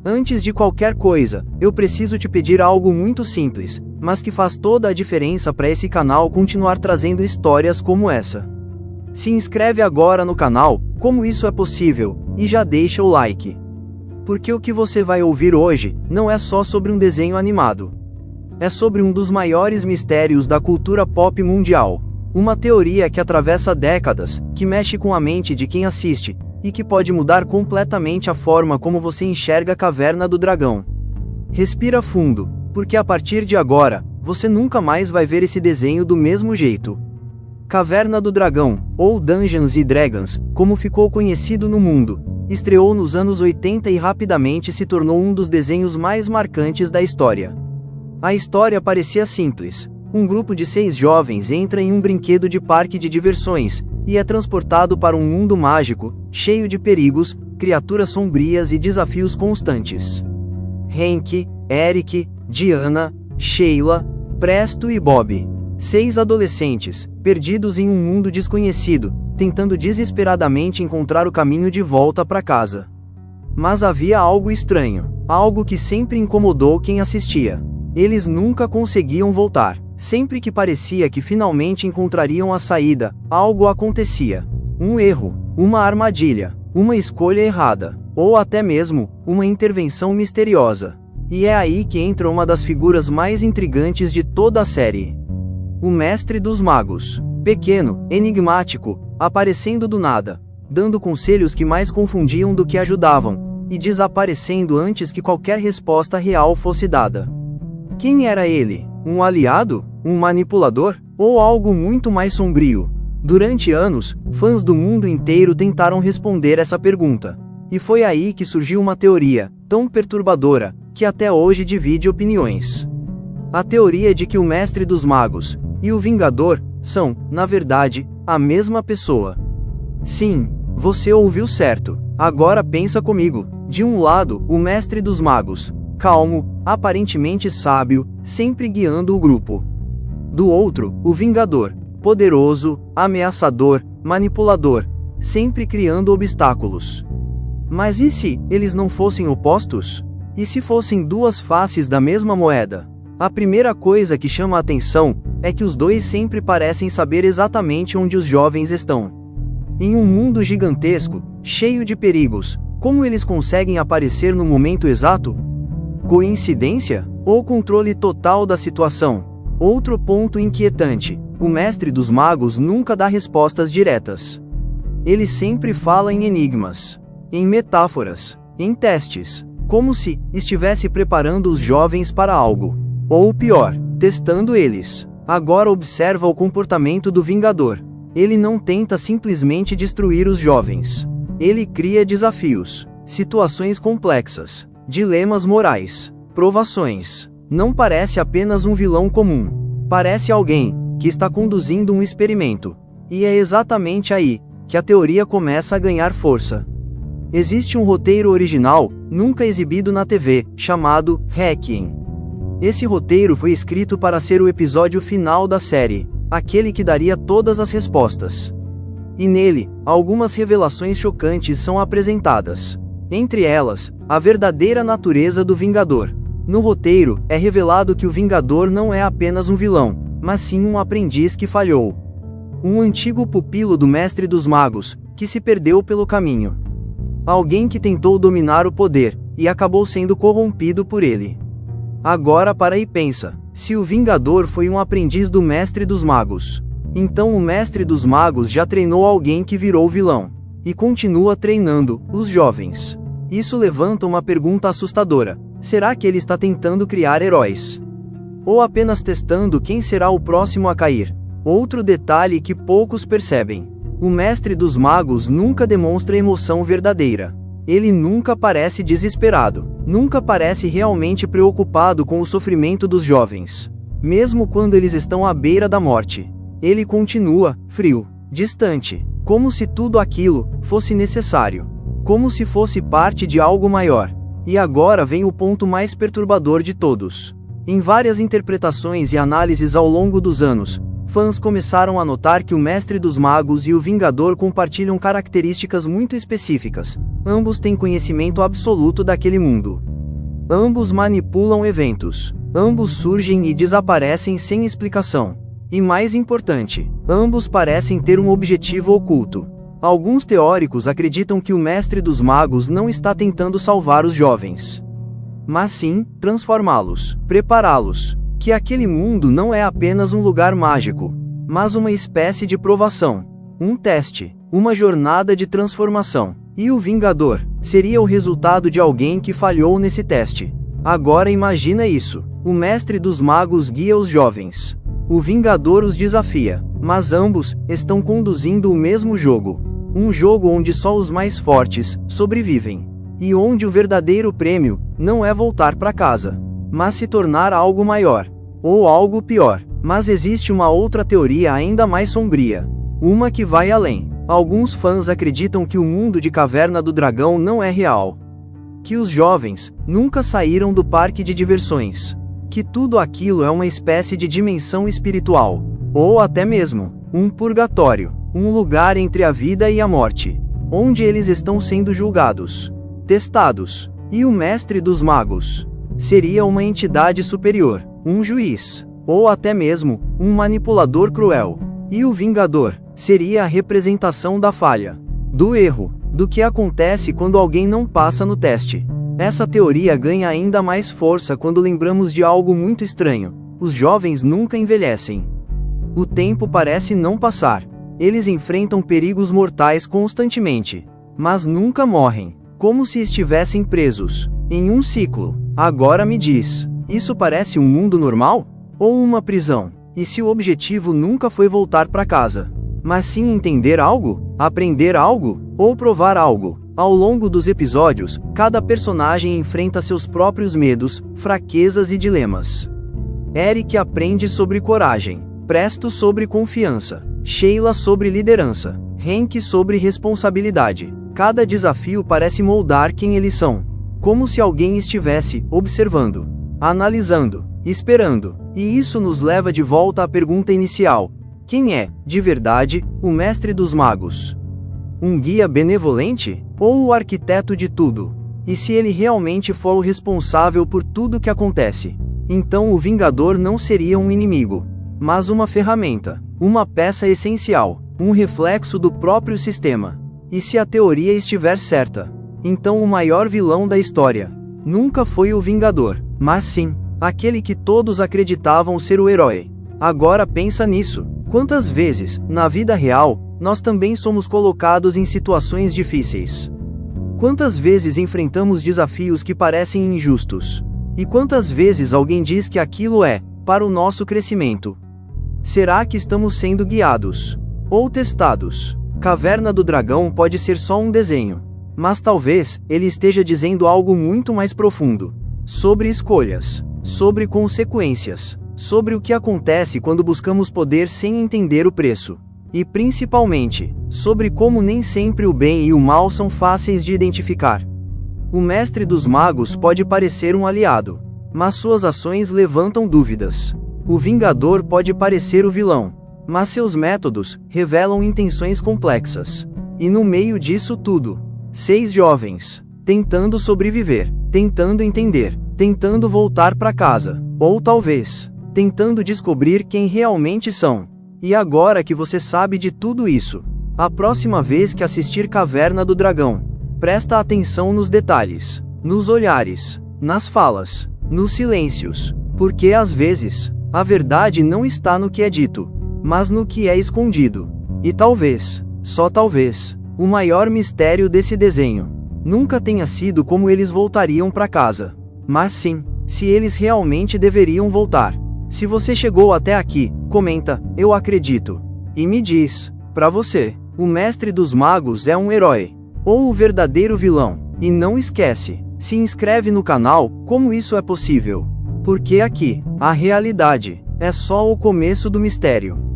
Antes de qualquer coisa, eu preciso te pedir algo muito simples, mas que faz toda a diferença para esse canal continuar trazendo histórias como essa. Se inscreve agora no canal, como isso é possível, e já deixa o like. Porque o que você vai ouvir hoje, não é só sobre um desenho animado. É sobre um dos maiores mistérios da cultura pop mundial. Uma teoria que atravessa décadas, que mexe com a mente de quem assiste, e que pode mudar completamente a forma como você enxerga a Caverna do Dragão. Respira fundo, porque a partir de agora, você nunca mais vai ver esse desenho do mesmo jeito. Caverna do Dragão, ou Dungeons & Dragons, como ficou conhecido no mundo, estreou nos anos 80 e rapidamente se tornou um dos desenhos mais marcantes da história. A história parecia simples. Um grupo de 6 jovens entra em um brinquedo de parque de diversões, e é transportado para um mundo mágico, cheio de perigos, criaturas sombrias e desafios constantes. Hank, Eric, Diana, Sheila, Presto e Bob. 6 adolescentes, perdidos em um mundo desconhecido, tentando desesperadamente encontrar o caminho de volta para casa. Mas havia algo estranho, algo que sempre incomodou quem assistia. Eles nunca conseguiam voltar. Sempre que parecia que finalmente encontrariam a saída, algo acontecia. Um erro, uma armadilha, uma escolha errada, ou até mesmo, uma intervenção misteriosa. E é aí que entra uma das figuras mais intrigantes de toda a série. O Mestre dos Magos. Pequeno, enigmático, aparecendo do nada, dando conselhos que mais confundiam do que ajudavam, e desaparecendo antes que qualquer resposta real fosse dada. Quem era ele? Um aliado? Um manipulador? Ou algo muito mais sombrio? Durante anos, fãs do mundo inteiro tentaram responder essa pergunta. E foi aí que surgiu uma teoria, tão perturbadora, que até hoje divide opiniões. A teoria de que o Mestre dos Magos e o Vingador são, na verdade, a mesma pessoa. Sim, você ouviu certo. Agora pensa comigo. De um lado, o Mestre dos Magos, calmo, aparentemente sábio, sempre guiando o grupo. Do outro, o Vingador, poderoso, ameaçador, manipulador, sempre criando obstáculos. Mas e se eles não fossem opostos? E se fossem duas faces da mesma moeda? A primeira coisa que chama a atenção é que os dois sempre parecem saber exatamente onde os jovens estão. Em um mundo gigantesco, cheio de perigos, como eles conseguem aparecer no momento exato? Coincidência? Ou controle total da situação? Outro ponto inquietante: o Mestre dos Magos nunca dá respostas diretas. Ele sempre fala em enigmas, em metáforas, em testes, como se estivesse preparando os jovens para algo. Ou pior, testando eles. Agora observa o comportamento do Vingador. Ele não tenta simplesmente destruir os jovens. Ele cria desafios, situações complexas, dilemas morais, provações. Não parece apenas um vilão comum. Parece alguém que está conduzindo um experimento. E é exatamente aí que a teoria começa a ganhar força. Existe um roteiro original, nunca exibido na TV, chamado Hacking. Esse roteiro foi escrito para ser o episódio final da série, aquele que daria todas as respostas. E nele, algumas revelações chocantes são apresentadas. Entre elas, a verdadeira natureza do Vingador. No roteiro, é revelado que o Vingador não é apenas um vilão, mas sim um aprendiz que falhou. Um antigo pupilo do Mestre dos Magos, que se perdeu pelo caminho. Alguém que tentou dominar o poder, e acabou sendo corrompido por ele. Agora para e pensa, se o Vingador foi um aprendiz do Mestre dos Magos, então o Mestre dos Magos já treinou alguém que virou vilão, e continua treinando os jovens. Isso levanta uma pergunta assustadora: será que ele está tentando criar heróis? Ou apenas testando quem será o próximo a cair? Outro detalhe que poucos percebem: o Mestre dos Magos nunca demonstra emoção verdadeira. Ele nunca parece desesperado, nunca parece realmente preocupado com o sofrimento dos jovens. Mesmo quando eles estão à beira da morte, ele continua frio, distante, como se tudo aquilo fosse necessário, como se fosse parte de algo maior. E agora vem o ponto mais perturbador de todos. Em várias interpretações e análises ao longo dos anos, fãs começaram a notar que o Mestre dos Magos e o Vingador compartilham características muito específicas. Ambos têm conhecimento absoluto daquele mundo. Ambos manipulam eventos. Ambos surgem e desaparecem sem explicação. E mais importante, ambos parecem ter um objetivo oculto. Alguns teóricos acreditam que o Mestre dos Magos não está tentando salvar os jovens, mas sim, transformá-los, prepará-los. Que aquele mundo não é apenas um lugar mágico, mas uma espécie de provação, um teste, uma jornada de transformação. E o Vingador seria o resultado de alguém que falhou nesse teste. Agora imagina isso: o Mestre dos Magos guia os jovens. O Vingador os desafia, mas ambos estão conduzindo o mesmo jogo. Um jogo onde só os mais fortes sobrevivem. E onde o verdadeiro prêmio não é voltar para casa, mas se tornar algo maior, ou algo pior. Mas existe uma outra teoria ainda mais sombria. Uma que vai além. Alguns fãs acreditam que o mundo de Caverna do Dragão não é real. Que os jovens nunca saíram do parque de diversões. Que tudo aquilo é uma espécie de dimensão espiritual. Ou até mesmo um purgatório. Um lugar entre a vida e a morte. Onde eles estão sendo julgados, testados. E o Mestre dos Magos seria uma entidade superior, um juiz, ou até mesmo um manipulador cruel. E o Vingador seria a representação da falha, do erro, do que acontece quando alguém não passa no teste. Essa teoria ganha ainda mais força quando lembramos de algo muito estranho: os jovens nunca envelhecem. O tempo parece não passar. Eles enfrentam perigos mortais constantemente, mas nunca morrem, como se estivessem presos em um ciclo. Agora me diz, isso parece um mundo normal? Ou uma prisão? E se o objetivo nunca foi voltar para casa, mas sim entender algo, aprender algo, ou provar algo? Ao longo dos episódios, cada personagem enfrenta seus próprios medos, fraquezas e dilemas. Eric aprende sobre coragem, Presto sobre confiança, Sheila sobre liderança, Hank sobre responsabilidade. Cada desafio parece moldar quem eles são, como se alguém estivesse observando, analisando, esperando. E isso nos leva de volta à pergunta inicial: quem é, de verdade, o Mestre dos Magos? Um guia benevolente? Ou o arquiteto de tudo? E se ele realmente for o responsável por tudo que acontece, então o Vingador não seria um inimigo, mas uma ferramenta, uma peça essencial, um reflexo do próprio sistema. E se a teoria estiver certa, então o maior vilão da história nunca foi o Vingador, mas sim aquele que todos acreditavam ser o herói. Agora pensa nisso: quantas vezes, na vida real, nós também somos colocados em situações difíceis? Quantas vezes enfrentamos desafios que parecem injustos? E quantas vezes alguém diz que aquilo é para o nosso crescimento? Será que estamos sendo guiados ou testados? Caverna do Dragão pode ser só um desenho, mas talvez ele esteja dizendo algo muito mais profundo, sobre escolhas, sobre consequências, sobre o que acontece quando buscamos poder sem entender o preço, e principalmente, sobre como nem sempre o bem e o mal são fáceis de identificar. O Mestre dos Magos pode parecer um aliado, mas suas ações levantam dúvidas. O Vingador pode parecer o vilão, mas seus métodos revelam intenções complexas. E no meio disso tudo, 6 jovens, tentando sobreviver, tentando entender, tentando voltar para casa, ou talvez, tentando descobrir quem realmente são. E agora que você sabe de tudo isso, a próxima vez que assistir Caverna do Dragão, presta atenção nos detalhes, nos olhares, nas falas, nos silêncios, porque às vezes, a verdade não está no que é dito, mas no que é escondido. E talvez, só talvez, o maior mistério desse desenho nunca tenha sido como eles voltariam para casa, mas sim, se eles realmente deveriam voltar. Se você chegou até aqui, comenta, eu acredito. E me diz, para você, o Mestre dos Magos é um herói, ou o verdadeiro vilão? E não esquece, se inscreve no canal, como isso é possível? Porque aqui, a realidade é só o começo do mistério.